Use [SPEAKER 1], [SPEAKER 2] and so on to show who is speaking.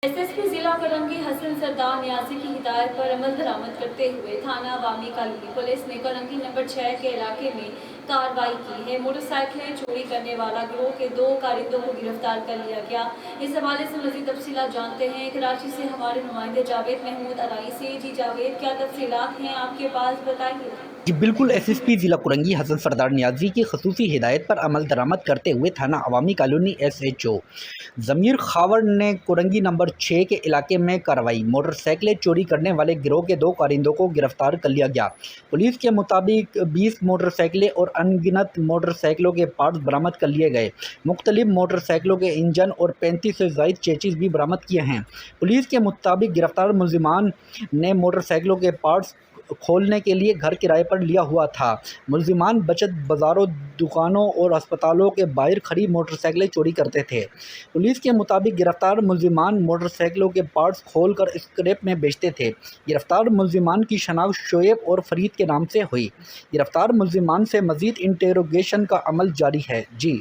[SPEAKER 1] SSP ضلع کرنگی حسن سردار نیازی کی ہدایت پر عمل درآمد کرتے ہوئے تھانہ عوامی کالونی پولیس نے کرنگی نمبر 6 کے علاقے میں کارروائی کی ہے۔ موٹر سائیکلیں چوری کرنے والا گروہ کے 2 کارندوں کو گرفتار کر لیا گیا۔ اس حوالے سے مزید تفصیلات جانتے ہیں کراچی سے ہمارے نمائندے جاوید محمود ارائی سے۔ جی جاوید، کیا تفصیلات ہیں آپ کے پاس، بتائیے۔
[SPEAKER 2] جی بالکل، ایس ایس پی ضلع کرنگی حسن سردار نیازی کی خصوصی ہدایت پر عمل درآمد کرتے ہوئے تھانہ عوامی کالونی SHO ضمیر خاور نے کرنگی نمبر 6 کے علاقے میں کارروائی۔ موٹر سائیکلیں چوری کرنے والے گروہ کے 2 کارندوں کو گرفتار کر لیا گیا۔ پولیس کے مطابق 20 موٹر سائیکلیں اور ان گنت موٹر سائیکلوں کے پارٹس برآمد کر لیے گئے۔ مختلف موٹر سائیکلوں کے انجن اور 35 سے زائد چیسز بھی برآمد کیے ہیں۔ پولیس کے مطابق گرفتار ملزمان نے موٹر سائیکلوں کے پارٹس کھولنے کے لیے گھر کرائے پر لیا ہوا تھا۔ ملزمان بچت بازاروں، دکانوں اور ہسپتالوں کے باہر کھڑی موٹر سائیکلیں چوری کرتے تھے۔ پولیس کے مطابق گرفتار ملزمان موٹر سائیکلوں کے پارٹس کھول کر اسکریپ میں بیچتے تھے۔ گرفتار ملزمان کی شناخت شعیب اور فرید کے نام سے ہوئی۔ گرفتار ملزمان سے مزید انٹروگیشن کا عمل جاری ہے۔ جی